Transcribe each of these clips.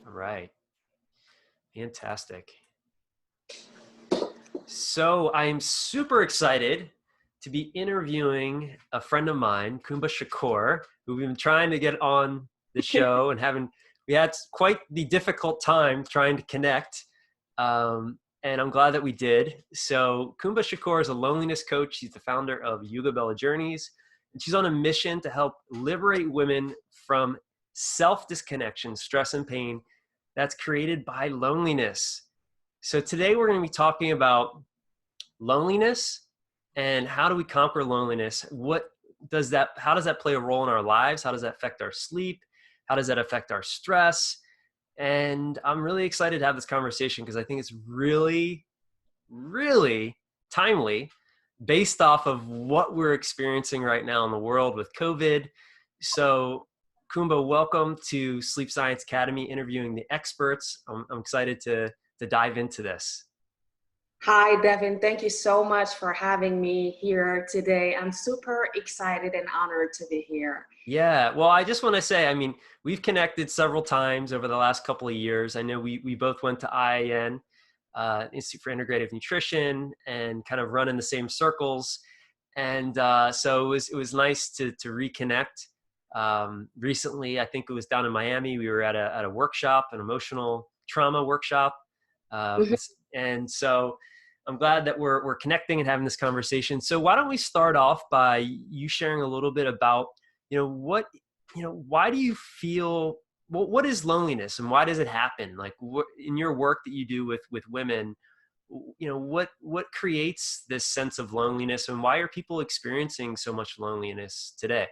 All right. Fantastic. So I'm super excited to be interviewing a friend of mine, Kumba Shakur, who we've been trying to get on the show and we had quite the difficult time trying to connect. And I'm glad that we did. So Kumba Shakur is a loneliness coach. She's the founder of Yuga Bella Journeys, and she's on a mission to help liberate women from self-disconnection, stress and pain that's created by loneliness. So today we're going to be talking about loneliness and how do we conquer loneliness? How does that play a role in our lives? How does that affect our sleep? How does that affect our stress? And I'm really excited to have this conversation because I think it's really, really timely based off of what we're experiencing right now in the world with COVID. So Kumba, welcome to Sleep Science Academy, interviewing the experts. I'm excited to dive into this. Hi, Devin. Thank you so much for having me here today. I'm super excited and honored to be here. Yeah, well, I just want to say, we've connected several times over the last couple of years. I know we both went to IIN, Institute for Integrative Nutrition, and kind of run in the same circles. And so it was nice to reconnect. Recently, I think it was down in Miami. We were at a workshop, an emotional trauma workshop. And so I'm glad that we're connecting and having this conversation. So why don't we start off by you sharing a little bit about, why do you feel, what is loneliness and why does it happen? Like in your work that you do with women, what creates this sense of loneliness and why are people experiencing so much loneliness today?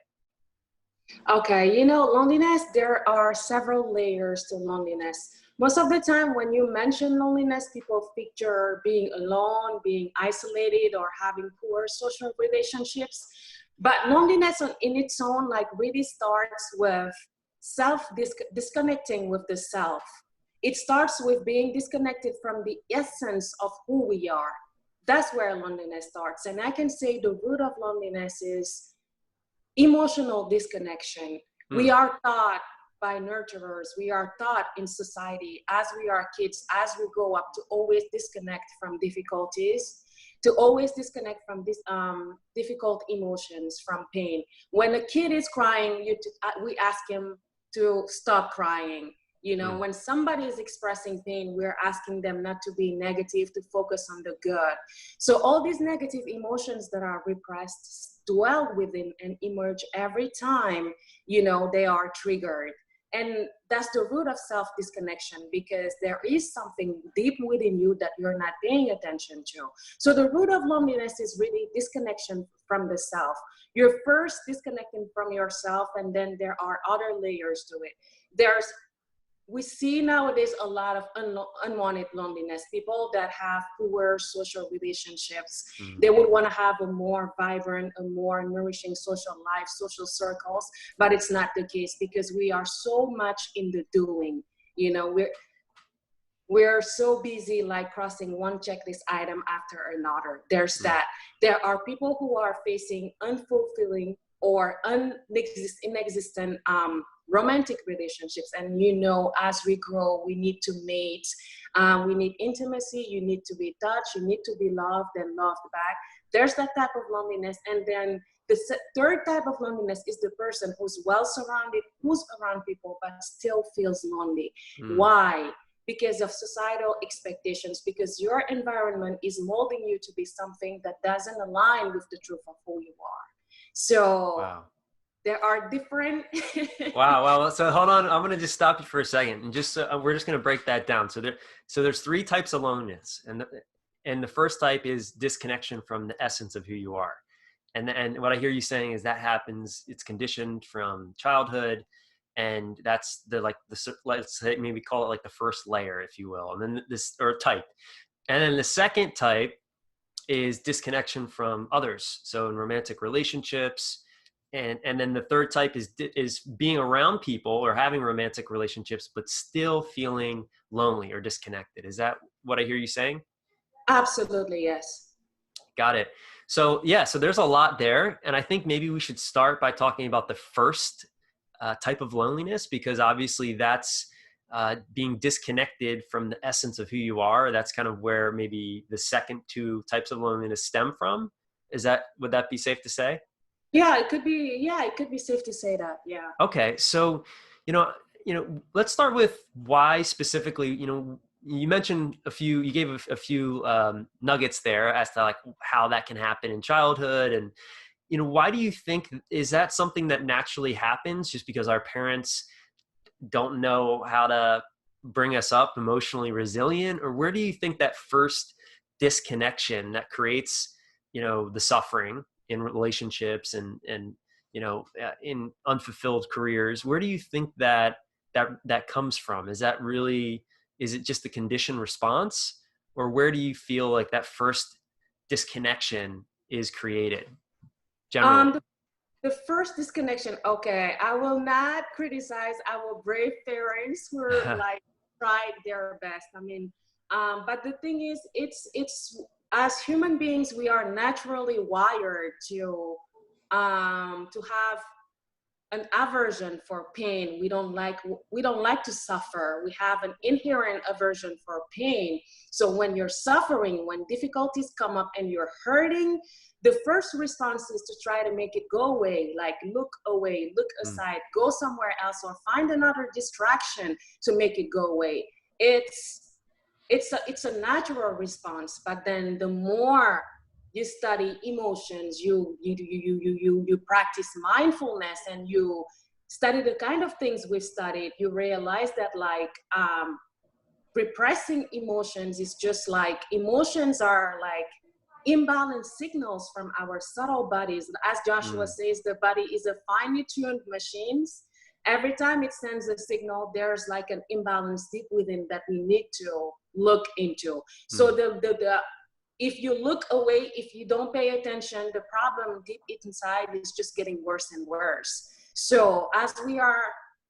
Okay, loneliness, there are several layers to loneliness. Most of the time when you mention loneliness, people picture being alone, being isolated, or having poor social relationships. But loneliness in its own really starts with disconnecting with the self. It starts with being disconnected from the essence of who we are. That's where loneliness starts. And I can say the root of loneliness is emotional disconnection. We are taught by nurturers, we are taught in society as we are kids, as we grow up, to always disconnect from difficulties, to always disconnect from this difficult emotions, from pain. When a kid is crying, we ask him to stop crying. When somebody is expressing pain, we're asking them not to be negative, to focus on the good. So all these negative emotions that are repressed dwell within and emerge every time, they are triggered. And that's the root of self-disconnection, because there is something deep within you that you're not paying attention to. So the root of loneliness is really disconnection from the self. You're first disconnecting from yourself, and then there are other layers to it. We see nowadays a lot of unwanted loneliness. People that have poor social relationships, they would want to have a more vibrant, a more nourishing social life, social circles, but it's not the case because we are so much in the doing. We're so busy crossing one checklist item after another. There's that. There are people who are facing unfulfilling or inexistent romantic relationships. And as we grow, we need to mate, we need intimacy, you need to be touched, you need to be loved and loved back. There's that type of loneliness. And then the third type of loneliness is the person who's well surrounded, who's around people, but still feels lonely. Why? Because of societal expectations, because your environment is molding you to be something that doesn't align with the truth of who you are. So wow. There are different. Wow. So hold on. I'm going to just stop you for a second, and we're just going to break that down. So there's three types of loneliness, and the first type is disconnection from the essence of who you are, and what I hear you saying is that happens. It's conditioned from childhood, and that's let's say maybe call it the first layer, if you will, and then type, and then the second type is disconnection from others. So in romantic relationships. And then the third type is being around people or having romantic relationships, but still feeling lonely or disconnected. Is that what I hear you saying? Absolutely, yes. Got it. So so there's a lot there. And I think maybe we should start by talking about the first type of loneliness, because obviously that's being disconnected from the essence of who you are. That's kind of where maybe the second two types of loneliness stem from. Would that be safe to say? Yeah, it could be. Yeah, it could be safe to say that. Yeah. Okay, so let's start with why specifically. You mentioned you gave a few nuggets there as to like how that can happen in childhood, and why do you think, is that something that naturally happens just because our parents don't know how to bring us up emotionally resilient, or where do you think that first disconnection that creates the suffering in relationships and in unfulfilled careers, where do you think that comes from? Is it just the conditioned response, or where do you feel like that first disconnection is created generally? The first disconnection, okay, I will not criticize our brave parents who are like tried their best. I mean, but the thing is, it's as human beings, we are naturally wired to have an aversion for pain. We don't like to suffer. We have an inherent aversion for pain. So when you're suffering, when difficulties come up and you're hurting, the first response is to try to make it go away, like look away, look aside, go somewhere else, or find another distraction to make it go away. It's a natural response. But then the more you study emotions, you practice mindfulness, and you study the kind of things we've studied, you realize that like repressing emotions is just like, emotions are like imbalanced signals from our subtle bodies. As Joshua says, the body is a finely tuned machine. Every time it sends a signal, there's like an imbalance deep within that we need to look into. So if you look away, if you don't pay attention, the problem deep inside is just getting worse and worse. So as we are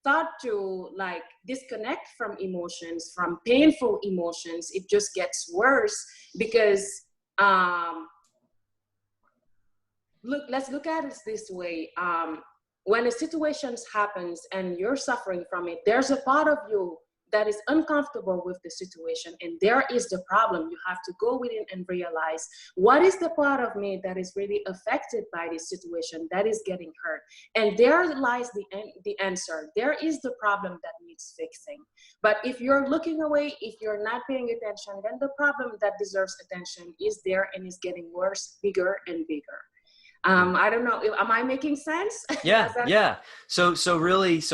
taught to like disconnect from emotions, from painful emotions, it just gets worse because let's look at it this way. When a situation happens and you're suffering from it, there's a part of you that is uncomfortable with the situation, and there is the problem. You have to go within and realize, what is the part of me that is really affected by this situation, that is getting hurt? And there lies the answer. There is the problem that needs fixing. But if you're looking away, if you're not paying attention, then the problem that deserves attention is there and is getting worse, bigger and bigger. I don't know. Am I making sense? Yeah. So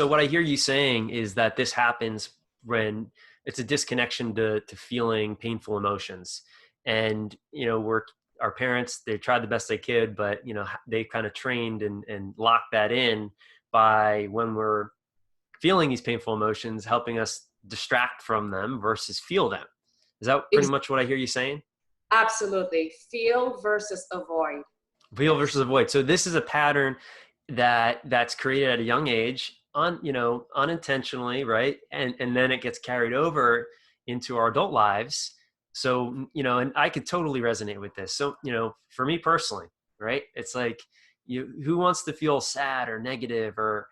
what I hear you saying is that this happens when it's a disconnection to feeling painful emotions. And, our parents, they tried the best they could, but, they kind of trained and locked that in by, when we're feeling these painful emotions, helping us distract from them versus feel them. Is that pretty much what I hear you saying? Absolutely. Feel versus avoid. Feel versus avoid. So this is a pattern that's created at a young age, unintentionally, right? And then it gets carried over into our adult lives. So, and I could totally resonate with this. So, for me personally, right? It's like, who wants to feel sad or negative or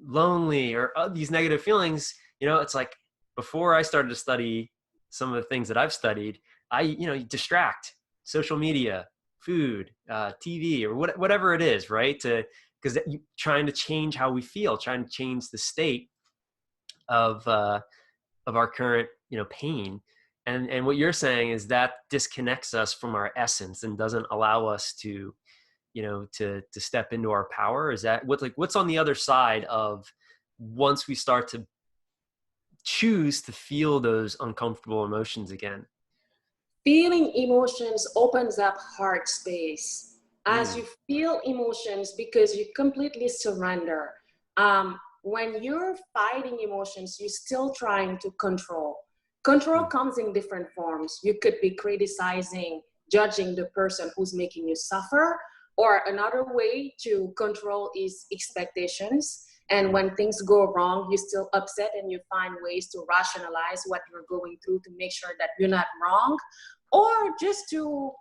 lonely or these negative feelings? It's like, before I started to study some of the things that I've studied, you distract. Social media, food, TV, or whatever it is, right? Because trying to change how we feel, trying to change the state of our current, pain. And what you're saying is that disconnects us from our essence and doesn't allow us to, to step into our power. Is that what's on the other side of, once we start to choose to feel those uncomfortable emotions again? Feeling emotions opens up heart space. As you feel emotions, because you completely surrender. When you're fighting emotions, you're still trying to control. Control comes in different forms. You could be criticizing, judging the person who's making you suffer, or another way to control is expectations. And when things go wrong, you're still upset and you find ways to rationalize what you're going through to make sure that you're not wrong, or just to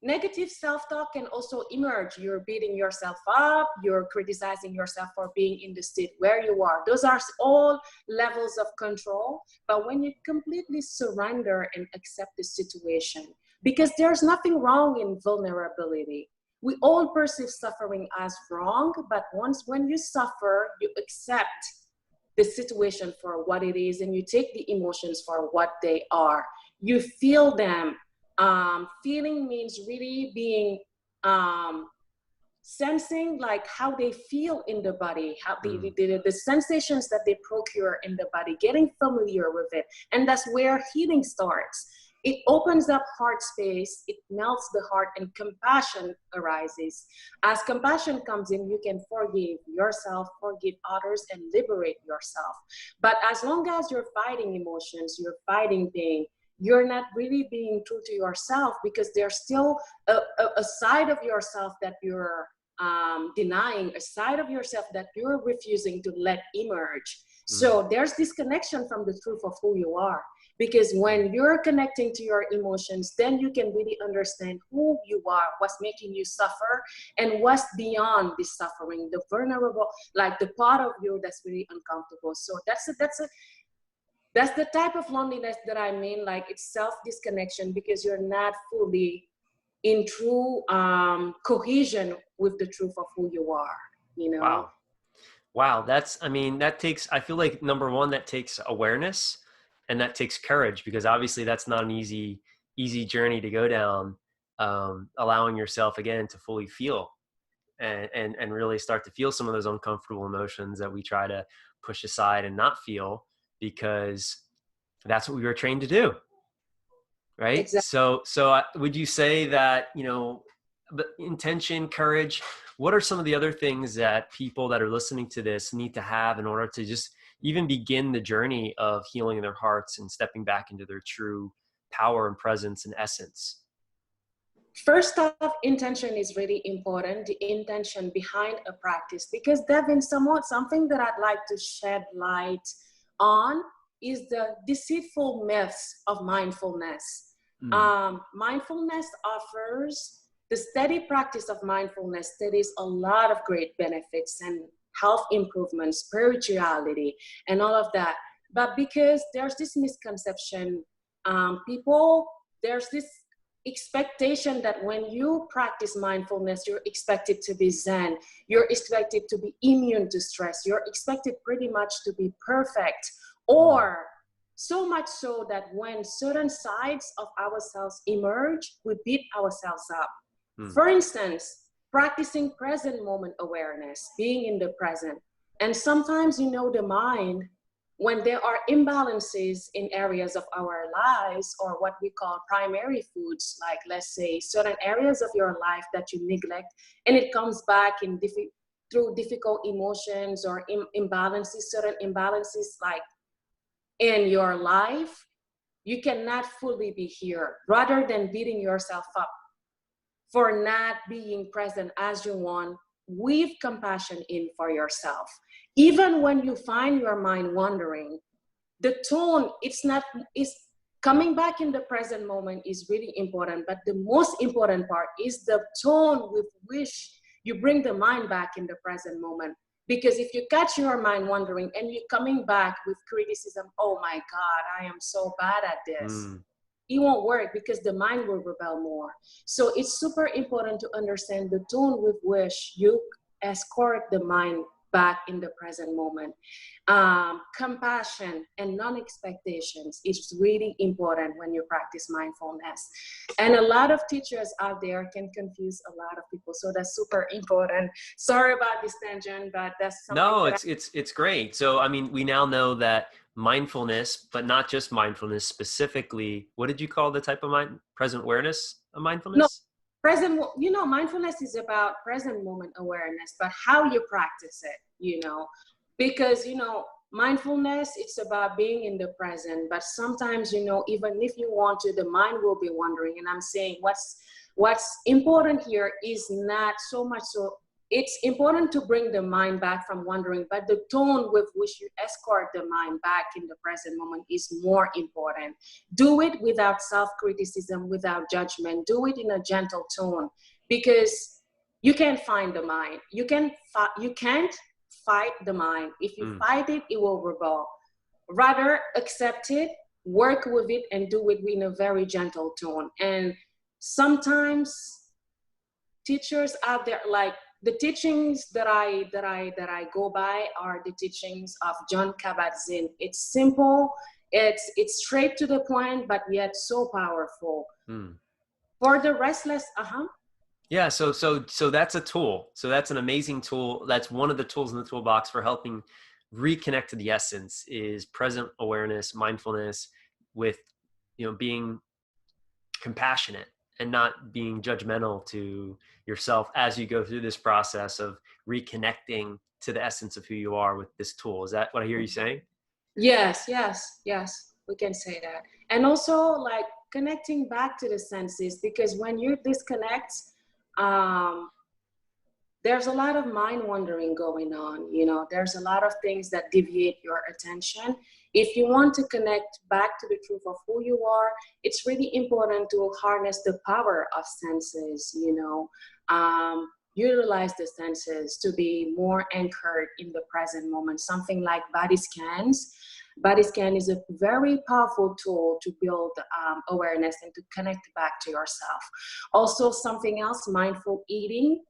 negative self-talk can also emerge. You're beating yourself up, you're criticizing yourself for being in the state where you are. Those are all levels of control. But when you completely surrender and accept the situation, because there's nothing wrong in vulnerability. We all perceive suffering as wrong, but when you suffer, you accept the situation for what it is, and you take the emotions for what they are. You feel them. Feeling means really being sensing like how they feel in the body, how the sensations that they procure in the body, getting familiar with it. And that's where healing starts. It opens up heart space, it melts the heart, and compassion arises. As compassion comes in, you can forgive yourself, forgive others, and liberate yourself. But as long as you're fighting emotions, you're fighting pain, you're not really being true to yourself, because there's still a side of yourself that you're denying, a side of yourself that you're refusing to let emerge. So there's disconnection from the truth of who you are. Because when you're connecting to your emotions, then you can really understand who you are, what's making you suffer, and what's beyond this suffering, the vulnerable, like the part of you that's really uncomfortable. So that's the type of loneliness that I mean, like it's self-disconnection, because you're not fully in true cohesion with the truth of who you are, you know? Wow. I feel like number one, that takes awareness. And that takes courage, because obviously that's not an easy journey to go down, allowing yourself again to fully feel and really start to feel some of those uncomfortable emotions that we try to push aside and not feel, because that's what we were trained to do. Right. Exactly. So would you say that, the intention, courage, what are some of the other things that people that are listening to this need to have in order to just even begin the journey of healing their hearts and stepping back into their true power and presence and essence? First off, intention is really important, the intention behind a practice, because Devin, something that I'd like to shed light on is the deceitful myths of mindfulness. Mindfulness offers, the steady practice of mindfulness studies a lot of great benefits and health improvements, spirituality, and all of that. But because there's this misconception, there's this expectation that when you practice mindfulness, you're expected to be Zen, you're expected to be immune to stress, you're expected pretty much to be perfect, or so much so that when certain sides of ourselves emerge, we beat ourselves up. For instance, practicing present moment awareness, being in the present. And sometimes, the mind, when there are imbalances in areas of our lives, or what we call primary foods, like let's say certain areas of your life that you neglect, and it comes back through difficult emotions or imbalances, certain imbalances like in your life, you cannot fully be here. Rather than beating yourself up for not being present as you want, weave compassion in for yourself. Even when you find your mind wandering, the tone, is coming back in the present moment is really important. But the most important part is the tone with which you bring the mind back in the present moment. Because if you catch your mind wandering and you're coming back with criticism, oh my God, I am so bad at this. It won't work, because the mind will rebel more. So it's super important to understand the tone with which you escort the mind back in the present moment. Compassion and non-expectations is really important when you practice mindfulness. And a lot of teachers out there can confuse a lot of people. So that's super important. Sorry about this tangent, but that's something. No, it's great. So, we now know that mindfulness, but not just mindfulness, specifically, what did you call the type of present awareness of mindfulness? No, mindfulness is about present moment awareness, but how you practice it, because, mindfulness, it's about being in the present, but sometimes, even if you want to, the mind will be wandering. And I'm saying what's important here is not so much so it's important to bring the mind back from wandering, but the tone with which you escort the mind back in the present moment is more important. Do it without self-criticism, without judgment. Do it in a gentle tone, because you can't find the mind. You can't fight the mind. If you fight it, it will rebel. Rather, accept it, work with it, and do it in a very gentle tone. And sometimes teachers out there, like the teachings that I go by are the teachings of John Kabat-Zinn. It's simple, it's straight to the point, but yet so powerful. For the restless, Yeah, so that's a tool. So that's an amazing tool. That's one of the tools in the toolbox for helping reconnect to the essence, is present awareness, mindfulness, with, you know, being compassionate and not being judgmental to yourself as you go through this process of reconnecting to the essence of who you are with this tool. Is that what I hear you saying? Yes, we can say that. And also, like, connecting back to the senses, because when you disconnect, there's a lot of mind wandering going on. You know, there's a lot of things that deviate your attention. If you want to connect back to the truth of who you are, it's really important to harness the power of senses, you know. Utilize the senses to be more anchored in the present moment. Something like body scans. Body scan is a very powerful tool to build awareness and to connect back to yourself. Also, something else, mindful eating.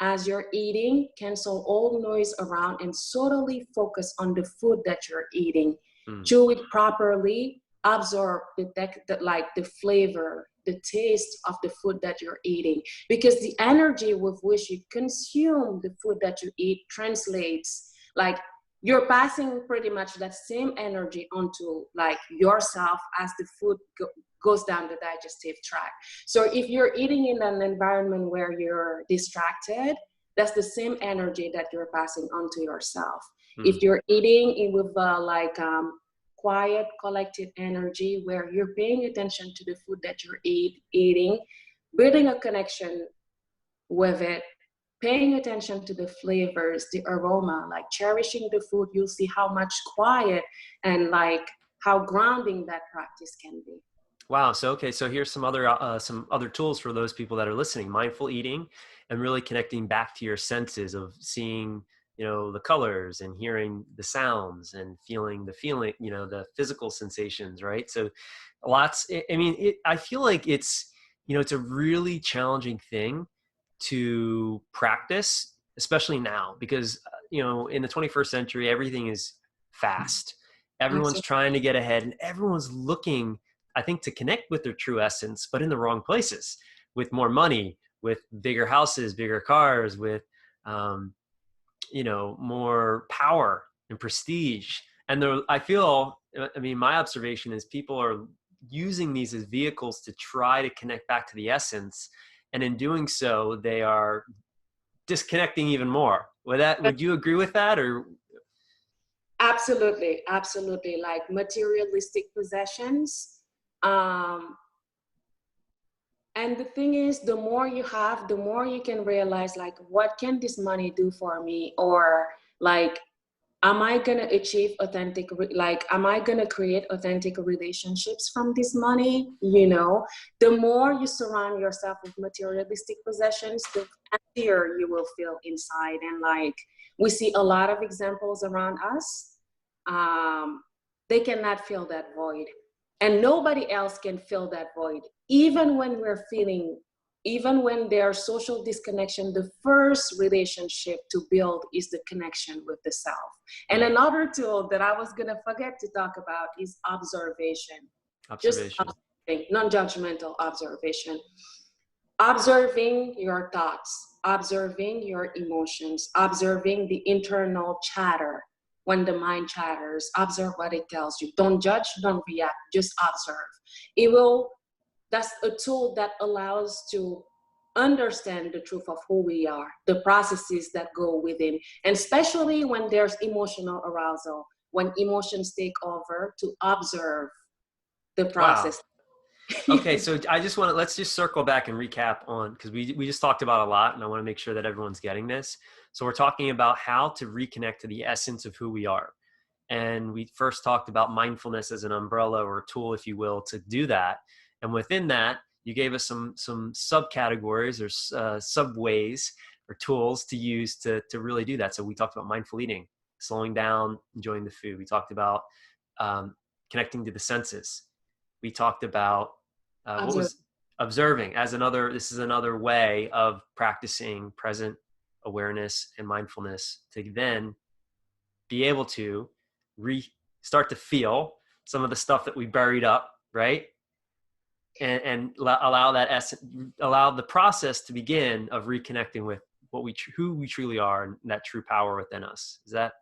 As you're eating, cancel all noise around and solely focus on the food that you're eating. Chew it properly, absorb the flavor, the taste of the food that you're eating, because the energy with which you consume the food that you eat translates, like, you're passing pretty much that same energy onto, like, yourself as the food goes down the digestive tract. So if you're eating in an environment where you're distracted, that's the same energy that you're passing on to yourself. If you're eating with quiet, collected energy where you're paying attention to the food that you're eating, building a connection with it, paying attention to the flavors, the aroma, like cherishing the food, you'll see how much quiet and like how grounding that practice can be. Wow. So, okay. So here's some other tools for those people that are listening: mindful eating, and really connecting back to your senses of seeing, you know, the colors and hearing the sounds and feeling, you know, the physical sensations, right? So I feel like it's, you know, it's a really challenging thing to practice, especially now, because, you know, in the 21st century, everything is fast. Everyone's Absolutely. trying to get ahead, and everyone's looking, I think, to connect with their true essence, but in the wrong places, with more money, with bigger houses, bigger cars, with, you know, more power and prestige. And my observation is people are using these as vehicles to try to connect back to the essence. And in doing so, they are disconnecting even more. Would you agree with that? Or Absolutely, absolutely. Like materialistic possessions. And the thing is, the more you have, the more you can realize, like, what can this money do for me? Or like, am I going to achieve am I going to create authentic relationships from this money? You know, the more you surround yourself with materialistic possessions, the emptier you will feel inside. And like, we see a lot of examples around us. They cannot fill that void. And nobody else can fill that void. Even when even when there's social disconnection, the first relationship to build is the connection with the self. And another tool that I was gonna forget to talk about is observation. Just observing, non-judgmental observation. Observing your thoughts, observing your emotions, observing the internal chatter. When the mind chatters, observe what it tells you. Don't judge, don't react, just observe. That's a tool that allows to understand the truth of who we are, the processes that go within, and especially when there's emotional arousal, when emotions take over, to observe the process. wow. Okay, so I just want to, let's just circle back and recap on, because we just talked about a lot, and I want to make sure that everyone's getting this. So we're talking about how to reconnect to the essence of who we are. And we first talked about mindfulness as an umbrella or a tool, if you will, to do that. And within that, you gave us some subcategories or sub ways or tools to use to really do that. So we talked about mindful eating, slowing down, enjoying the food. We talked about connecting to the senses. We talked about what Observe. was observing as another. This is another way of practicing present awareness and mindfulness to then be able to start to feel some of the stuff that we buried up, right? And allow that essence, allow the process to begin of reconnecting with who we truly are and that true power within us. Is that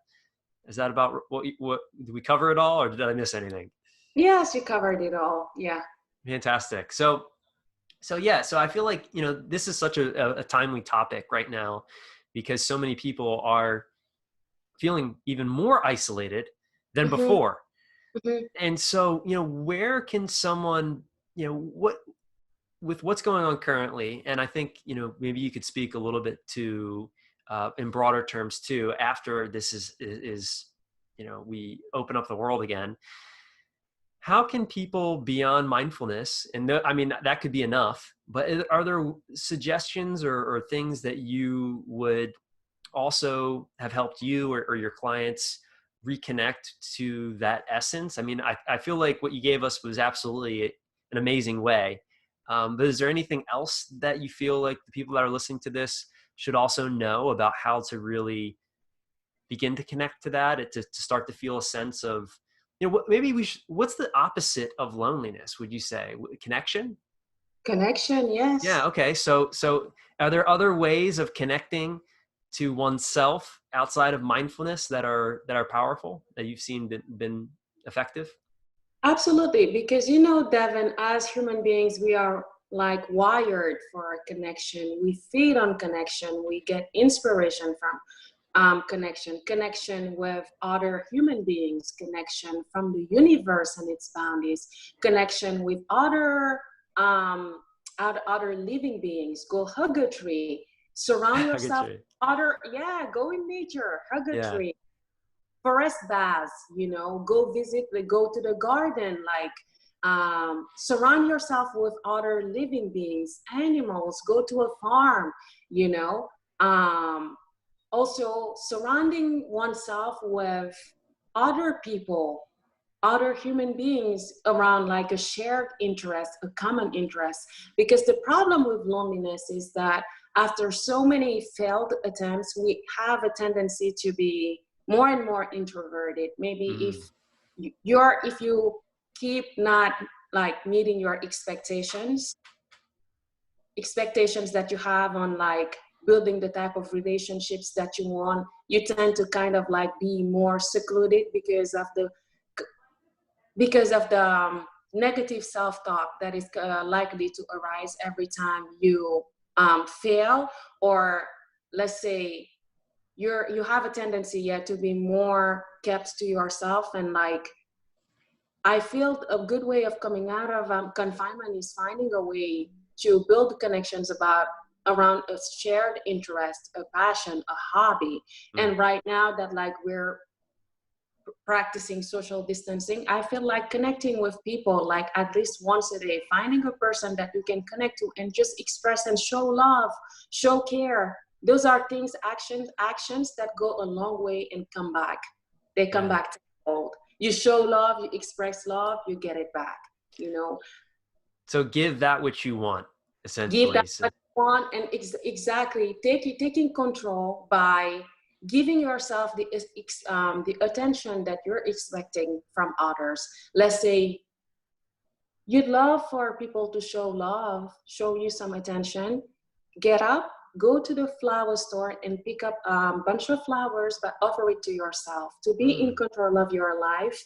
about what did we cover it all, or did I miss anything? Yes, you covered it all. Yeah. Fantastic. So yeah, so I feel like, this is such a timely topic right now, because so many people are feeling even more isolated than Mm-hmm, before. mm-hmm. And so, where can someone, with what's going on currently, and I think, maybe you could speak a little bit to, in broader terms too, after this is, we open up the world again, how can people beyond mindfulness, and I mean, that could be enough, but are there suggestions or things that you would also have helped you or your clients reconnect to that essence? I mean, I feel like what you gave us was absolutely an amazing way. But is there anything else that you feel like the people that are listening to this should also know about how to really begin to connect to that, to start to feel a sense of, maybe what's the opposite of loneliness, would you say? Connection? Connection, Yeah. yes. Okay. So are there other ways of connecting to oneself outside of mindfulness that are powerful, that you've seen been effective? Absolutely. Because, Devin, as human beings, we are like wired for connection. We feed on connection. We get inspiration from connection with other human beings, connection from the universe and its boundaries, connection with um, other living beings. Go hug a tree, surround Good yourself trade. yeah, go in nature, hug a Yeah. tree, forest baths, go visit, like, go to the garden, like, surround yourself with other living beings, animals, go to a farm, you know. Um, Also surrounding oneself with other people, other human beings around, like a shared interest, a common interest. Because the problem with loneliness is that after so many failed attempts, we have a tendency to be more and more introverted. Maybe Mm. if you keep not like meeting your expectations that you have on, like, building the type of relationships that you want, you tend to kind of like be more secluded because of the negative self-talk that is likely to arise every time you fail, or let's say you have a tendency, yeah, to be more kept to yourself. And, like, I feel a good way of coming out of confinement is finding a way to build connections around a shared interest, a passion, a hobby. Mm. And right now that, like, we're practicing social distancing, I feel like connecting with people, like, at least once a day, finding a person that you can connect to and just express and show love, show care. Those are actions that go a long way and come back. They come Yeah. back tenfold. You show love, you express love, you get it back. You know, So give that which you want, give that essentially. So, what you want, and exactly taking control by giving yourself the attention that you're expecting from others. Let's say you'd love for people to show love, show you some attention. Get up, go to the flower store and pick up a bunch of flowers, but offer it to yourself to be in mm. control of your life,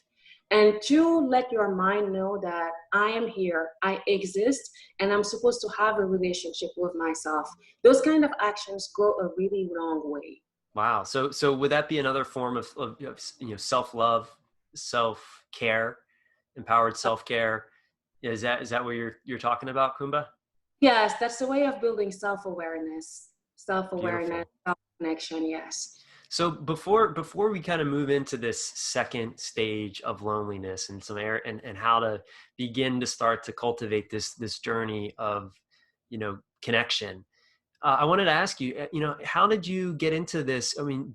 and to let your mind know that I am here, I exist, and I'm supposed to have a relationship with myself. Those kind of actions go a really long way. Wow. So would that be another form of self-love, self-care, empowered self-care? Is that what you're talking about, Kumba? Yes, that's the way of building self-awareness, Beautiful. self-connection. Yes. So before we kind of move into this second stage of loneliness and some air and how to begin to start to cultivate this journey of, connection, I wanted to ask you, how did you get into this? I mean,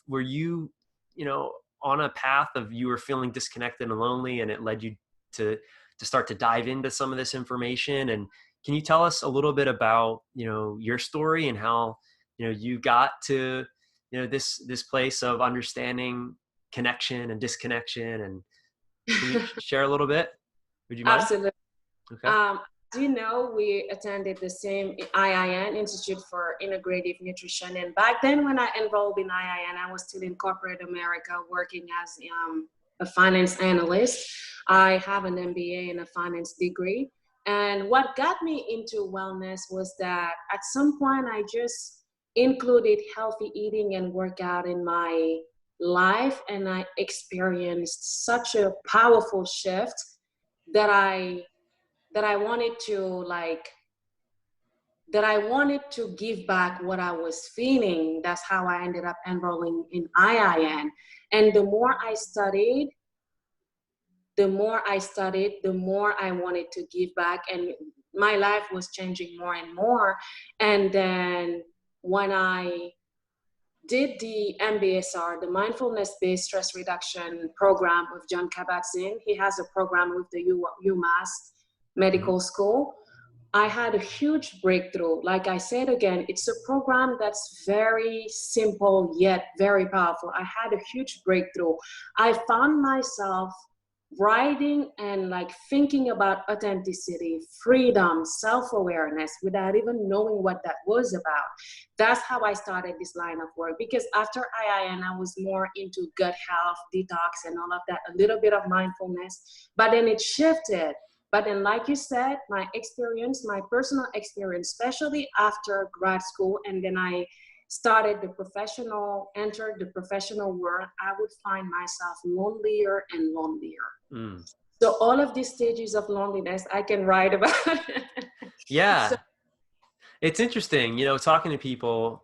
were you, you know, on a path of you were feeling disconnected and lonely, and it led you to start to dive into some of this information? And can you tell us a little bit about, your story and how, you got to, this place of understanding connection and disconnection? And can you share a little bit? Would you mind? Absolutely. Okay. As you know, we attended the same IIN, Institute for Integrative Nutrition. And back then when I enrolled in IIN, I was still in corporate America working as a finance analyst. I have an MBA and a finance degree. And what got me into wellness was that at some point I just included healthy eating and workout in my life. And I experienced such a powerful shift that I wanted to give back what I was feeling. That's how I ended up enrolling in IIN. And the more I studied, the more I wanted to give back. And my life was changing more and more. And then when I did the MBSR, the mindfulness-based stress reduction program with John Kabat-Zinn, he has a program with the UMass Medical School. I had a huge breakthrough. Like I said again, it's a program that's very simple yet very powerful. I had a huge breakthrough. I found myself writing and thinking about authenticity, freedom, self-awareness without even knowing what that was about. That's how I started this line of work, because after IIN, I was more into gut health, detox, and all of that, a little bit of mindfulness, but then it shifted. But then, like you said, my personal experience, especially after grad school, and then I entered the professional world, I would find myself lonelier and lonelier. Mm. So all of these stages of loneliness, I can write about. Yeah. So, It's interesting, talking to people,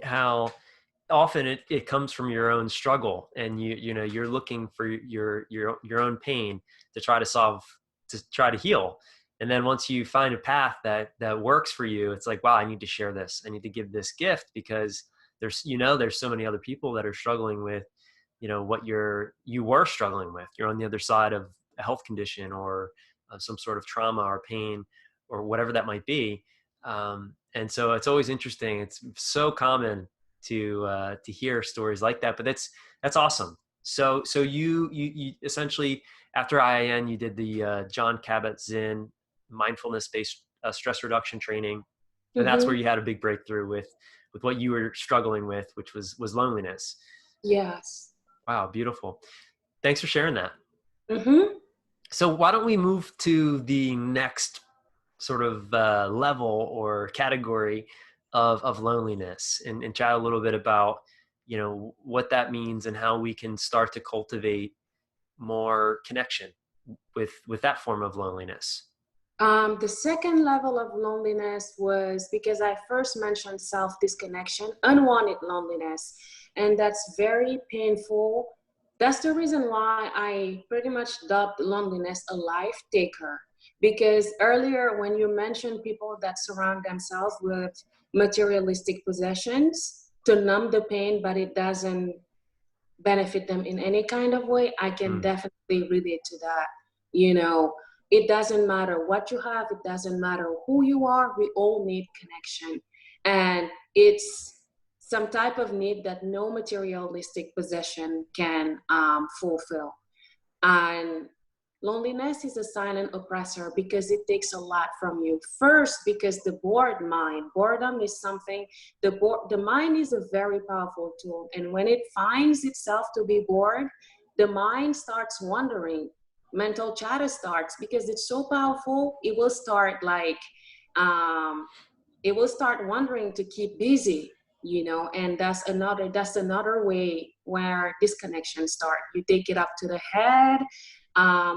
how often it comes from your own struggle, and you're looking for your own pain to try to heal. And then once you find a path that works for you, it's like, wow, I need to share this. I need to give this gift, because there's so many other people that are struggling with, what you were struggling with. You're on the other side of a health condition, or some sort of trauma or pain, or whatever that might be. And so it's always interesting. It's so common to hear stories like that, but that's awesome. So you essentially, after IIN, you did the John Kabat-Zinn mindfulness-based stress reduction training, and that's where mhm. you had a big breakthrough with what you were struggling with, which was loneliness. Yes. Wow, beautiful. Thanks for sharing that. Mm-hmm. So why don't we move to the next sort of level or category of loneliness, and chat a little bit about, what that means and how we can start to cultivate more connection with that form of loneliness. The second level of loneliness was because I first mentioned self-disconnection, unwanted loneliness, and that's very painful. That's the reason why I pretty much dubbed loneliness a life taker. Because earlier, when you mentioned people that surround themselves with materialistic possessions to numb the pain, but it doesn't benefit them in any kind of way, I can Mm. definitely relate to that. You know, it doesn't matter what you have, it doesn't matter who you are, we all need connection. And it's some type of need that no materialistic possession can fulfill. And loneliness is a silent oppressor because it takes a lot from you. First, because the boredom is something, the mind is a very powerful tool. And when it finds itself to be bored, the mind starts wandering. Mental chatter starts because it's so powerful. It will start wondering to keep busy, and that's another way where disconnection starts. You take it up to the head,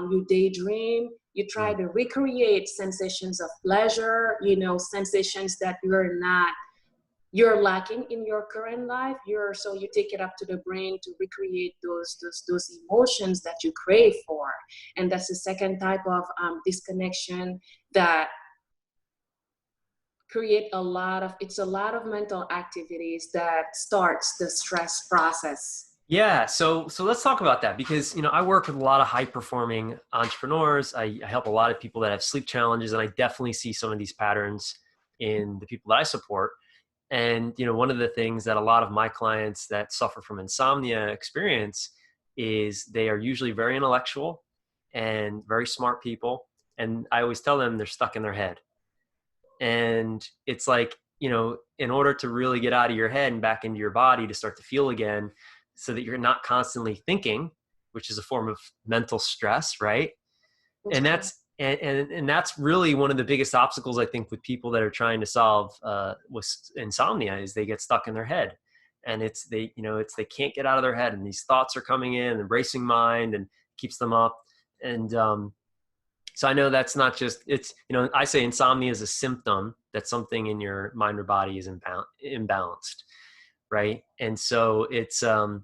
you daydream, You try to recreate sensations of pleasure, sensations that you're lacking in your current life. So you take it up to the brain to recreate those emotions that you crave for. And that's the second type of disconnection that create a lot of mental activities that starts the stress process. Yeah, so let's talk about that, because I work with a lot of high performing entrepreneurs. I help a lot of people that have sleep challenges, and I definitely see some of these patterns in the people that I support. And one of the things that a lot of my clients that suffer from insomnia experience is they are usually very intellectual and very smart people, and I always tell them they're stuck in their head. And it's like, in order to really get out of your head and back into your body to start to feel again, so that you're not constantly thinking, which is a form of mental stress, right? And that's really one of the biggest obstacles, I think, with people that are trying to solve with insomnia, is they get stuck in their head, and they can't get out of their head, and these thoughts are coming in and racing mind and keeps them up. And so I know that's not just, I say insomnia is a symptom that something in your mind or body is imbalanced. Right. And so it's, so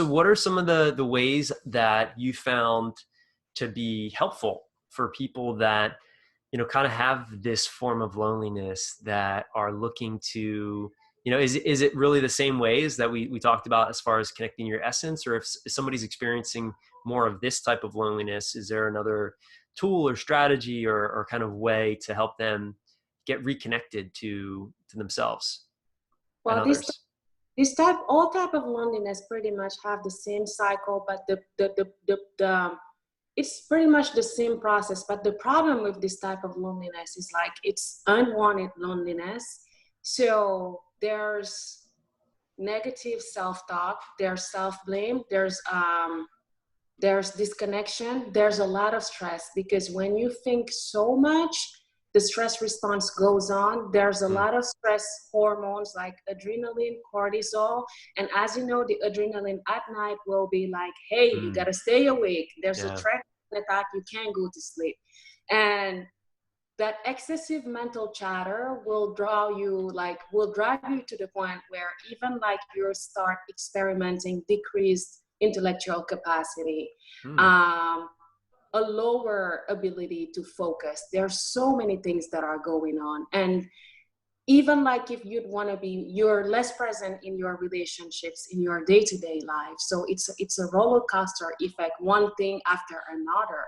what are some of the ways that you found to be helpful for people that, kind of have this form of loneliness, that are looking to, is it really the same ways that we talked about as far as connecting your essence? Or if somebody's experiencing more of this type of loneliness, is there another tool or strategy or kind of way to help them get reconnected to themselves and Well, others? all type of loneliness pretty much have the same cycle, but it's pretty much the same process. But the problem with this type of loneliness is like it's unwanted loneliness. So there's negative self-talk, there's self-blame, there's disconnection, there's a lot of stress, because when you think so much, the stress response goes on. There's a lot of stress hormones like adrenaline, cortisol. And as you know, the adrenaline at night will be like, hey, you got to stay awake. There's a threat attack. You can't go to sleep. And that excessive mental chatter will drive you to the point where even like you start experimenting decreased intellectual capacity. A lower ability to focus. There are so many things that are going on. And even like if you're less present in your relationships, in your day-to-day life. So it's a roller coaster effect, one thing after another.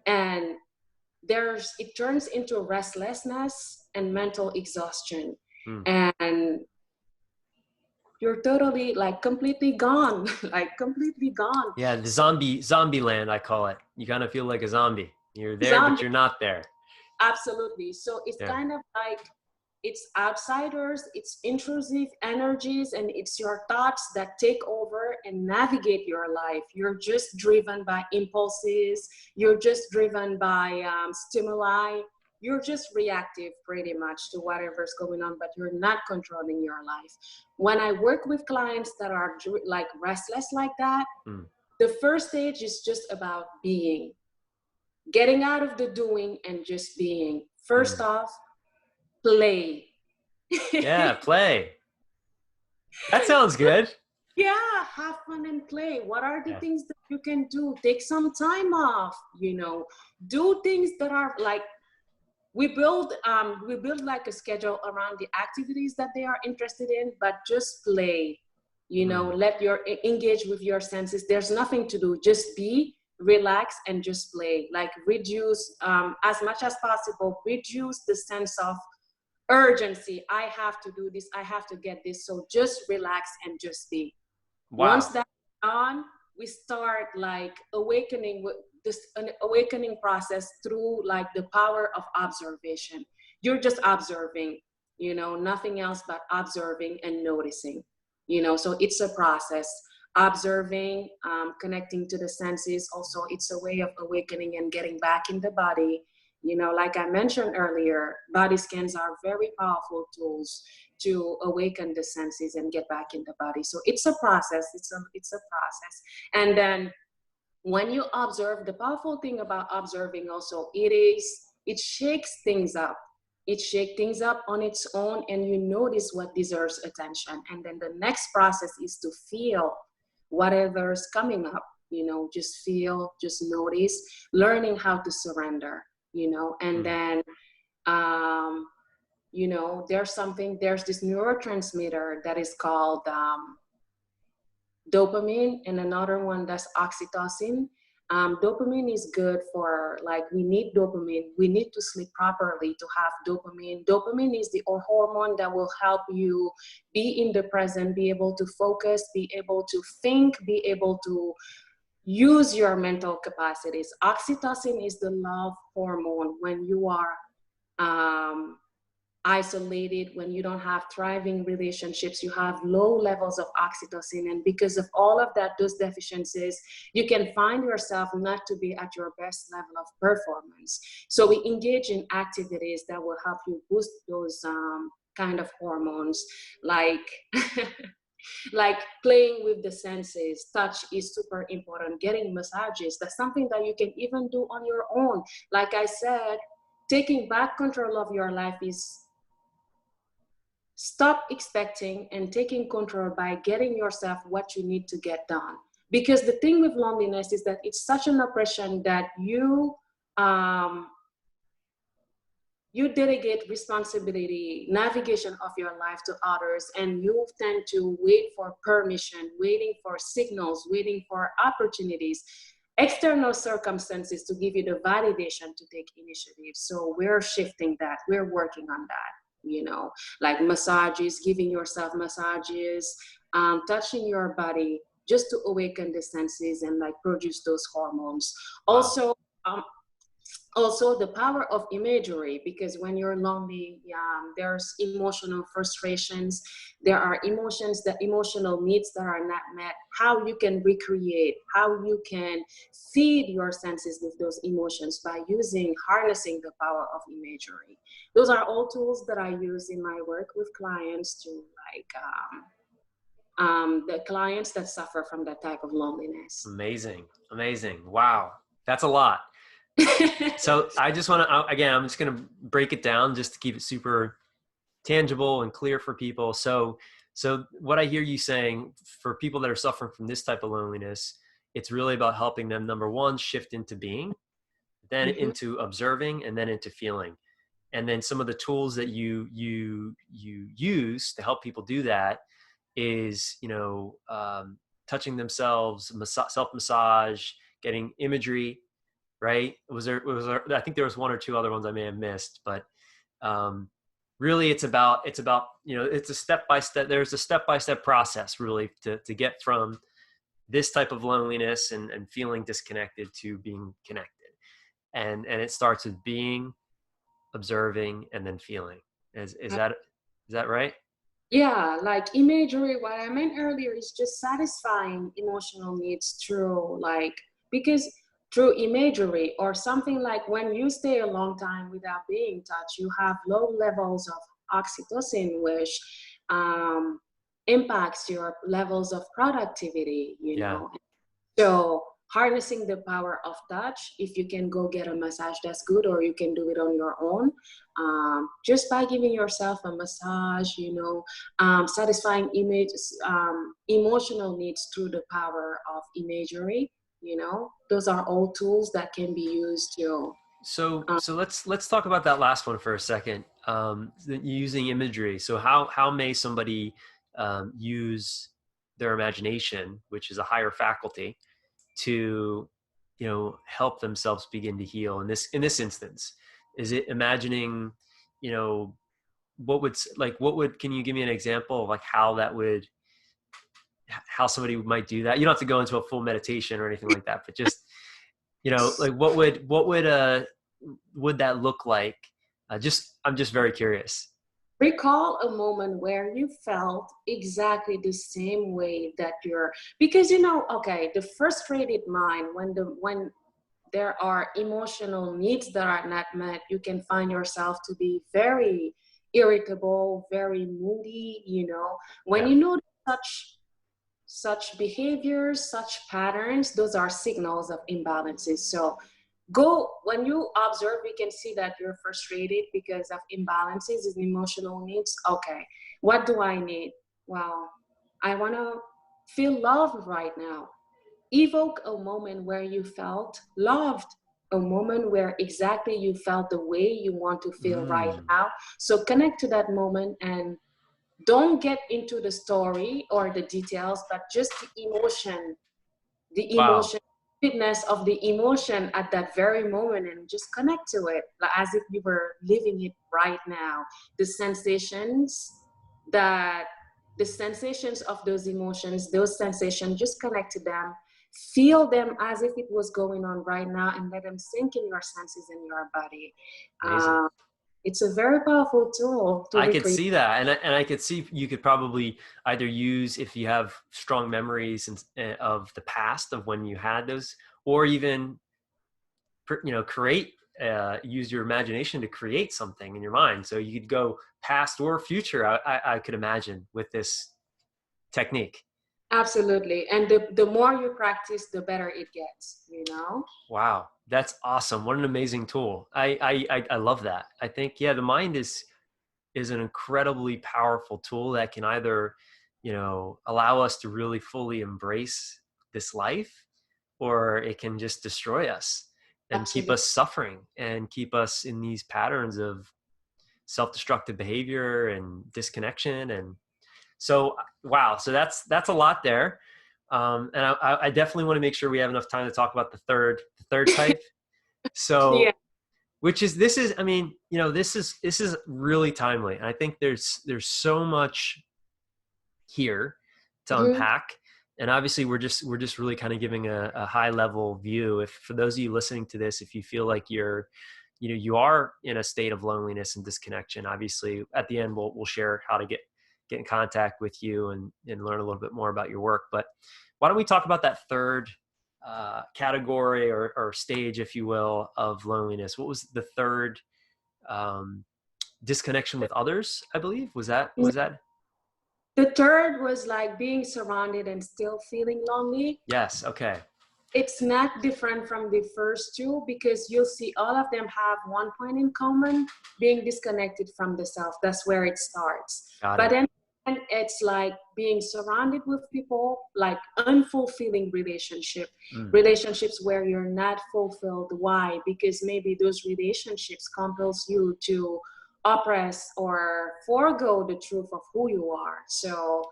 And it turns into restlessness and mental exhaustion. And you're totally like completely gone, completely gone. Yeah, the zombie land, I call it. You kind of feel like a zombie. You're there, but you're not there. Absolutely. So it's kind of like, it's outsiders, it's intrusive energies, and it's your thoughts that take over and navigate your life. You're just driven by impulses. You're just driven by stimuli. You're just reactive pretty much to whatever's going on, but you're not controlling your life. When I work with clients that are like restless like that, the first stage is just about being, getting out of the doing and just being. First off, play. Yeah, play. That sounds good. Yeah, have fun and play. What are the things that you can do? Take some time off, do things that are like, we build like a schedule around the activities that they are interested in, but just play, engage with your senses. There's nothing to do. Just be, relax, and just play. Like reduce, as much as possible, reduce the sense of urgency. I have to do this. I have to get this. So just relax and just be. Wow. Once that's done, we start like awakening with an awakening process through like the power of observation. You're just observing, nothing else but observing and noticing, so it's a process. Observing, connecting to the senses. Also, it's a way of awakening and getting back in the body. Like I mentioned earlier, body scans are very powerful tools to awaken the senses and get back in the body. So it's a process. It's a process. And then when you observe, the powerful thing about observing also, it shakes things up. It shakes things up on its own, and you notice what deserves attention. And then the next process is to feel whatever's coming up, just feel, just notice, learning how to surrender, and then, there's this neurotransmitter that is called dopamine, and another one that's oxytocin. Dopamine is good for, like, we need dopamine. We need to sleep properly to have dopamine. Dopamine is the hormone that will help you be in the present, be able to focus, be able to think, be able to use your mental capacities. Oxytocin is the love hormone when you are isolated, when you don't have thriving relationships, you have low levels of oxytocin. And because of all of that, those deficiencies, you can find yourself not to be at your best level of performance. So we engage in activities that will help you boost those kind of hormones, like like playing with the senses. Touch is super important. Getting massages, that's something that you can even do on your own. Like I said, taking back control of your life is stop expecting and taking control by getting yourself what you need to get done. Because the thing with loneliness is that it's such an oppression that you delegate responsibility, navigation of your life to others, and you tend to wait for permission, waiting for signals, waiting for opportunities, external circumstances to give you the validation to take initiative. So we're shifting that. We're working on that, like massages, giving yourself massages, touching your body, just to awaken the senses and like produce those hormones. Wow. Also, the power of imagery, because when you're lonely, there's emotional frustrations, there are emotional needs that are not met. How you can recreate, how you can feed your senses with those emotions by harnessing the power of imagery. Those are all tools that I use in my work with clients to the clients that suffer from that type of loneliness. Amazing. Wow. That's a lot. So I just want to, again, I'm just going to break it down just to keep it super tangible and clear for people. So what I hear you saying, for people that are suffering from this type of loneliness, it's really about helping them, number one, shift into being, then into observing, and then into feeling. And then some of the tools that you use to help people do that is, touching themselves, self-massage, getting imagery, right? Was there, I think there was one or two other ones I may have missed, but really it's about, it's a step-by-step, there's a step-by-step process really to get from this type of loneliness and feeling disconnected to being connected. And it starts with being, observing, and then feeling. Is that right? Yeah, like imagery, what I meant earlier is just satisfying emotional needs because through imagery, or something like when you stay a long time without being touched, you have low levels of oxytocin, which impacts your levels of productivity, know. So harnessing the power of touch, if you can go get a massage, that's good, or you can do it on your own. Just by giving yourself a massage, satisfying emotional needs through the power of imagery, those are all tools that can be used. So let's talk about that last one for a second. Using imagery. So how may somebody use their imagination, which is a higher faculty, to help themselves begin to heal? In this instance, is it imagining, can you give me an example of like how somebody might do that? You don't have to go into a full meditation or anything like that, but just like what would that look like? I'm just very curious. Recall a moment where you felt exactly the same way that because the frustrated mind, when there are emotional needs that are not met, you can find yourself to be very irritable, very moody, when such such behaviors, such patterns, those are signals of imbalances. So when you observe, we can see that you're frustrated because of imbalances in emotional needs. Okay, what do I need? Well, I want to feel loved right now. Evoke a moment where you felt loved, a moment where exactly you felt the way you want to feel right Mm. now. So connect to that moment and don't get into the story or the details, but just the Wow. emotion, fitness of the emotion at that very moment, and just connect to it like as if you were living it right now. The sensations that the sensations of those sensations, just connect to them, feel them as if it was going on right now, and let them sink in your senses and your body. Amazing. uh, it's a very powerful tool to I could recreate. see that, and I could see you could probably either use if you have strong memories of the past of when you had those, or even create use your imagination to create something in your mind. So you could go past or future. I could imagine with this technique. Absolutely. And the more you practice, the better it gets, you know? Wow, that's awesome! What an amazing tool. I love that. I think the mind is an incredibly powerful tool that can either, allow us to really fully embrace this life, or it can just destroy us and keep Absolutely. us suffering and keep us in these patterns of self-destructive behavior and disconnection. And so, wow, so that's a lot there. And I definitely want to make sure we have enough time to talk about the third type. Yeah. So, this is, I mean, this is really timely. And I think there's so much here to Mhm. unpack. And obviously we're just really kind of giving a high level view. If for those of you listening to this, if you feel like you are in a state of loneliness and disconnection, obviously at the end we'll share how to get in contact with you and learn a little bit more about your work. But why don't we talk about that third category or stage, if you will, of loneliness? What was the third? um, Disconnection with others, I believe. Was that? The third was like being surrounded and still feeling lonely. Yes. Okay. It's not different from the first two because you'll see all of them have one point in common, being disconnected from the self. That's where it starts. Got But it. then it's like being surrounded with people, like unfulfilling Mm. relationships where you're not fulfilled. Why? Because maybe those relationships compels you to oppress or forego the truth of who you are. So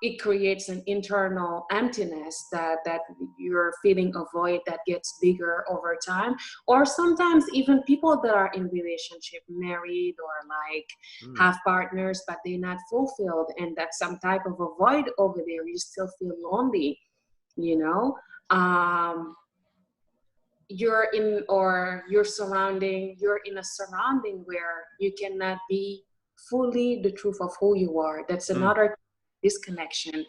it creates an internal emptiness that you're feeling a void that gets bigger over time. Or sometimes even people that are in relationship, married or like Mm. have partners, but they're not fulfilled, and that's some type of a void over there. You still feel lonely, you know. um, you're in a surrounding where you cannot be fully the truth of who you are. That's Mm. another disconnection.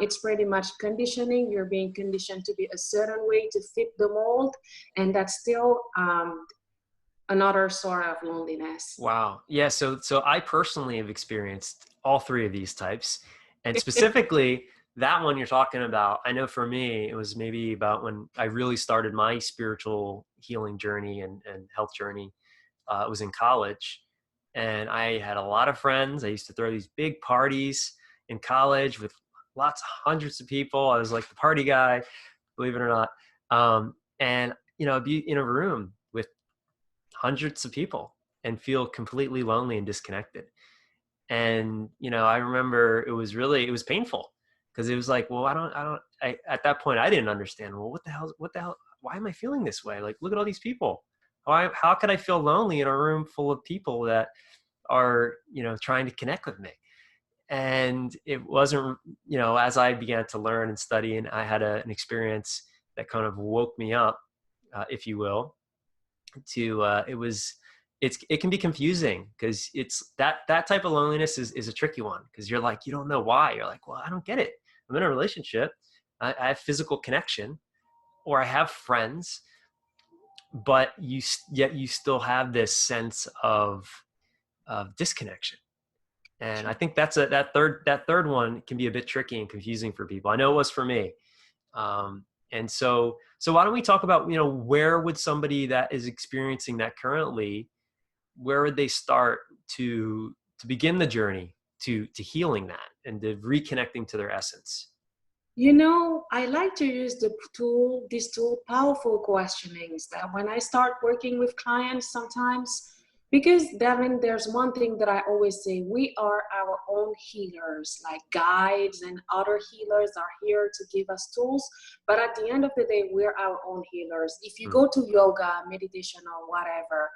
It's pretty much conditioning. You're being conditioned to be a certain way to fit the mold, and that's still another sort of loneliness. Wow. Yeah. So I personally have experienced all three of these types, and specifically that one you're talking about. I know for me, it was maybe about when I really started my spiritual healing journey and health journey. It was in college, and I had a lot of friends. I used to throw these big parties in college with lots of hundreds of people. I was like the party guy, believe it or not. And I'd be in a room with hundreds of people and feel completely lonely and disconnected. And I remember it was painful, because it was like, well, at that point I didn't understand, well, what the hell, why am I feeling this way? Like, look at all these people. How could I feel lonely in a room full of people that are trying to connect with me? And it wasn't, as I began to learn and study, and I had an experience that kind of woke me up, if you will, to it can be confusing, because it's that type of loneliness is a tricky one, because you're like, you don't know why. You're like, well, I don't get it. I'm in a relationship. I have physical connection, or I have friends, but yet you still have this sense of disconnection. And I think that's that third one can be a bit tricky and confusing for people. I know it was for me. And so why don't we talk about, where would somebody that is experiencing that currently, where would they start to begin the journey to healing that and to reconnecting to their essence? I like to use these two powerful questionings that when I start working with clients sometimes, because Devin, there's one thing that I always say, we are our own healers, like guides and other healers are here to give us tools. But at the end of the day, we're our own healers. If you go to yoga, meditation, or whatever,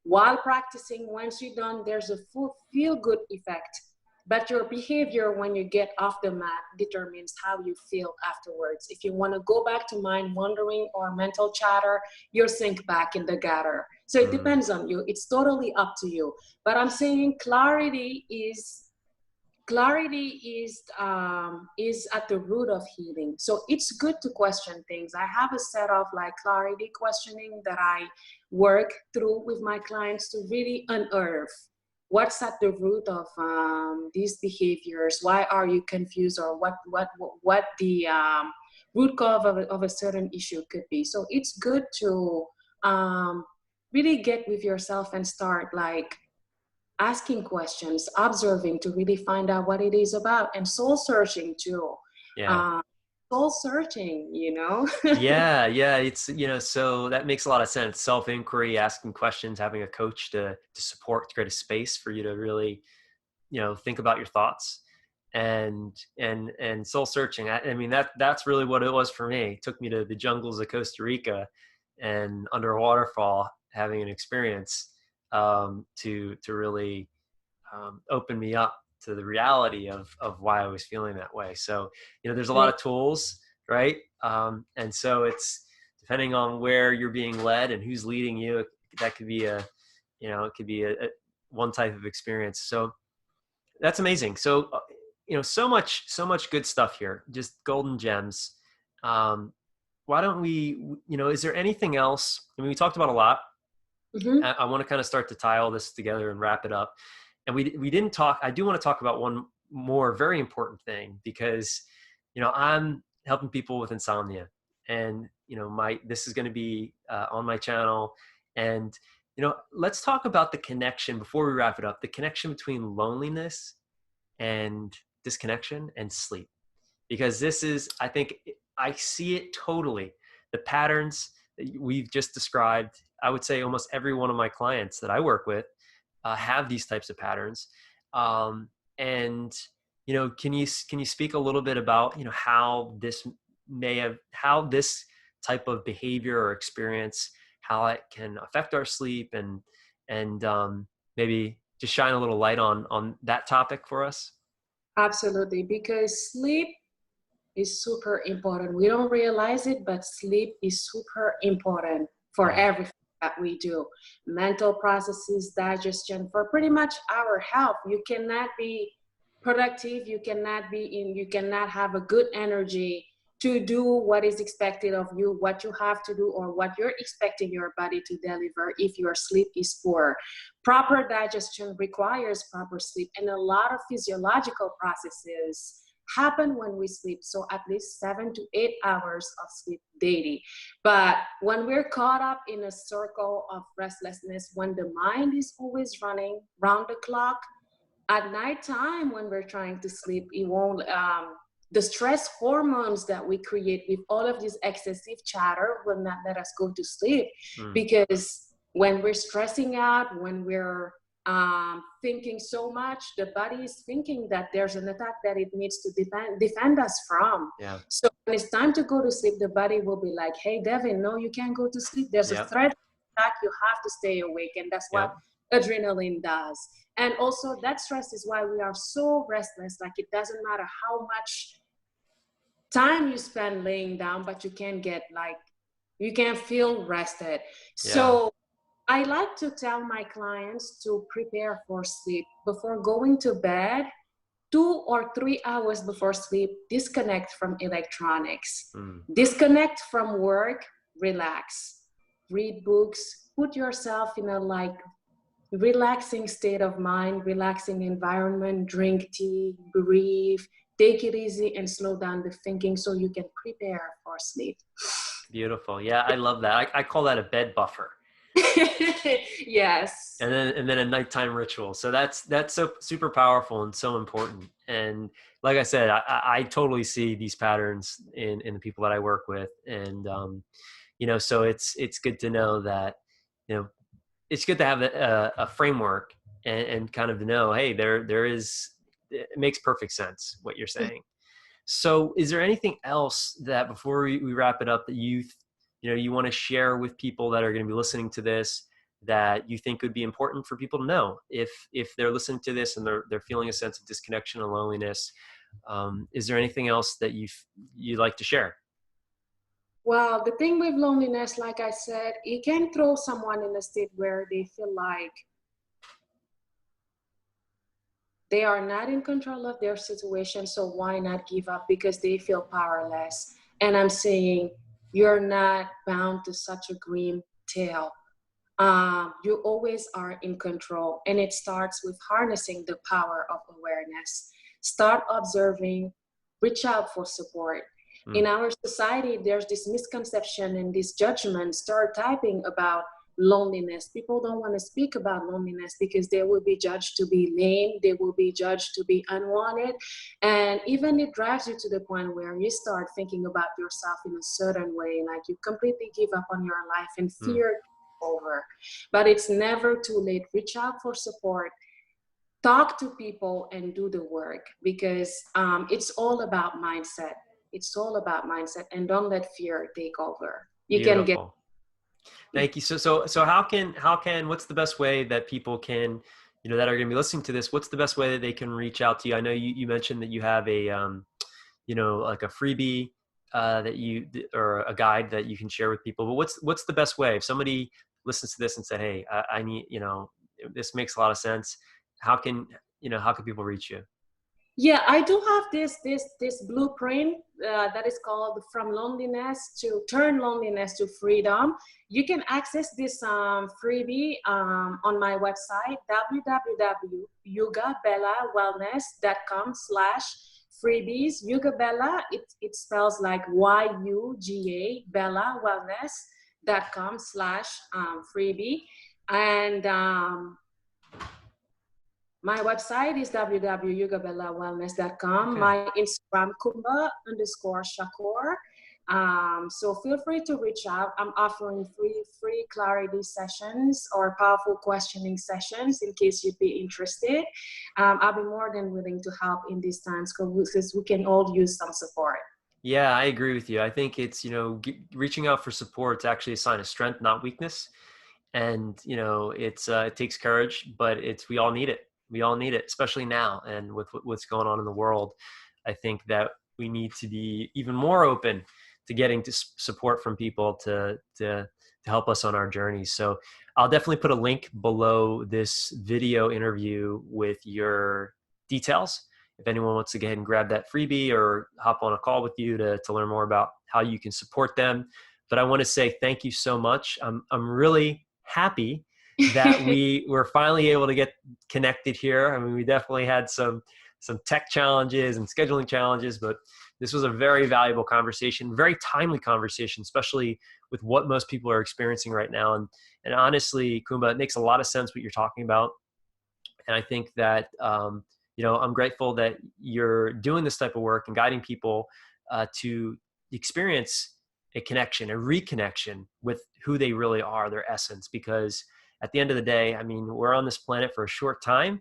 while practicing, once you're done, there's a full feel-good effect. But your behavior when you get off the mat determines how you feel afterwards. If you want to go back to mind wandering or mental chatter, you'll sink back in the gutter. So it depends on you. It's totally up to you. But I'm saying clarity is at the root of healing. So it's good to question things. I have a set of like clarity questioning that I work through with my clients to really unearth what's at the root of these behaviors. Why are you confused, or what the root cause of a certain issue could be. So it's good to really get with yourself and start like asking questions, observing to really find out what it is about, and soul searching too. Yeah. Soul searching, Yeah. It's, so that makes a lot of sense. Self-inquiry, asking questions, having a coach to support, to create a space for you to really, think about your thoughts and soul searching. I mean, that's really what it was for me. It took me to the jungles of Costa Rica and under a waterfall, having an experience to really open me up to the reality of why I was feeling that way. So, there's a lot of tools, right? And so it's depending on where you're being led and who's leading you, that could be it could be a one type of experience. So that's amazing. So, so much good stuff here, just golden gems. Why don't we, is there anything else? I mean, we talked about a lot. I want to kind of start to tie all this together and wrap it up. And we didn't talk. I do want to talk about one more very important thing, because, I'm helping people with insomnia, and, this is going to be on my channel. And, let's talk about the connection before we wrap it up, the connection between loneliness and disconnection and sleep, because this is, I think I see it totally. The patterns that we've just described, I would say almost every one of my clients that I work with have these types of patterns. And, can you speak a little bit about, how this type of behavior or experience, how it can affect our sleep, and maybe just shine a little light on that topic for us? Absolutely, because sleep is super important. We don't realize it, but sleep is super important for everything that we do. Mental processes, digestion, for pretty much our health. You cannot be productive, you cannot have a good energy to do what is expected of you, what you have to do, or what you're expecting your body to deliver if your sleep is poor. Proper digestion requires proper sleep, and a lot of physiological processes happen when we sleep. So at least 7 to 8 hours of sleep daily. But when we're caught up in a circle of restlessness, when the mind is always running round the clock, at nighttime when we're trying to sleep, it won't, the stress hormones that we create with all of this excessive chatter will not let us go to sleep. Because when we're stressing out, when we're thinking so much, the body is thinking that there's an attack that it needs to defend us from. Yeah. So when it's time to go to sleep, the body will be like, hey, Devin, no, you can't go to sleep. There's a threat attack. You have to stay awake. And that's what adrenaline does. And also that stress is why we are so restless. Like, it doesn't matter how much time you spend laying down, but you can't feel rested. So I like to tell my clients to prepare for sleep before going to bed. 2 or 3 hours before sleep, disconnect from electronics, disconnect from work, relax, read books, put yourself in a relaxing state of mind, relaxing environment, drink tea, breathe, take it easy and slow down the thinking so you can prepare for sleep. Beautiful. Yeah, I love that. I call that a bed buffer. Yes. And then a nighttime ritual. So that's so super powerful and so important. And like I said, I totally see these patterns in the people that I work with. And you know, so it's good to know that, you know, it's good to have a framework and kind of know, hey, there is, it makes perfect sense what you're saying. So is there anything else that before we wrap it up that you know, you want to share with people that are going to be listening to this that you think would be important for people to know if they're listening to this and they're feeling a sense of disconnection and loneliness? Is there anything else that you'd like to share? Well, the thing with loneliness, like I said, it can throw someone in a state where they feel like they are not in control of their situation, so why not give up because they feel powerless? And I'm saying you're not bound to such a grim tale. You always are in control, and it starts with harnessing the power of awareness. Start observing, reach out for support. In our society, there's this misconception and this judgment, stereotyping about loneliness. People don't want to speak about loneliness because they will be judged to be lame, they will be judged to be unwanted. And even it drives you to the point where you start thinking about yourself in a certain way, like you completely give up on your life and fear over. But it's never too late. Reach out for support, talk to people, and do the work, because it's all about mindset. It's all about mindset, and don't let fear take over. You can get. Beautiful. Thank you. So how can what's the best way that people can, you know, that are going to be listening to this, what's the best way that they can reach out to you? I know you mentioned that you have a you know, like a freebie that or a guide that you can share with people, but what's the best way if somebody listens to this and said, hey, I need, you know, this makes a lot of sense. How can, you know, how can people reach you? Yeah, I do have this blueprint that is called "From Loneliness to Turn Loneliness to Freedom." You can access this freebie on my website, www.yugabellawellness.com/freebies. Yuga Bella, it spells like YUGA Bella Wellness.com/freebie. And my website is www.yugabellawellness.com. Okay. My Instagram, Kumba_Shakur. So feel free to reach out. I'm offering free clarity sessions or powerful questioning sessions in case you'd be interested. I'll be more than willing to help in these times because we can all use some support. Yeah, I agree with you. I think it's, you know, reaching out for support is actually a sign of strength, not weakness. And, you know, it takes courage, but we all need it. We all need it, especially now. And with what's going on in the world, I think that we need to be even more open to getting to support from people to help us on our journeys. So I'll definitely put a link below this video interview with your details. If anyone wants to go ahead and grab that freebie or hop on a call with you to learn more about how you can support them. But I want to say thank you so much. I'm really happy that we were finally able to get connected here. I mean, we definitely had some tech challenges and scheduling challenges, but this was a very valuable conversation, very timely conversation, especially with what most people are experiencing right now. And honestly, Kumba, it makes a lot of sense what you're talking about. And I think that, you know, I'm grateful that you're doing this type of work and guiding people to experience a connection, a reconnection with who they really are, their essence. Because at the end of the day, I mean, we're on this planet for a short time,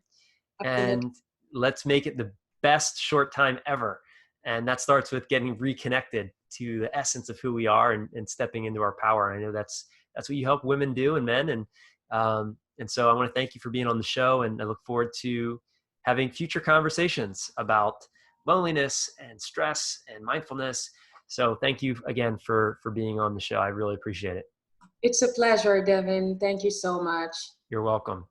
Absolutely. and let's make it the best short time ever. And that starts with getting reconnected to the essence of who we are and stepping into our power. I know that's what you help women do and men. And so I want to thank you for being on the show, and I look forward to having future conversations about loneliness and stress and mindfulness. So thank you again for being on the show. I really appreciate it. It's a pleasure, Devin. Thank you so much. You're welcome.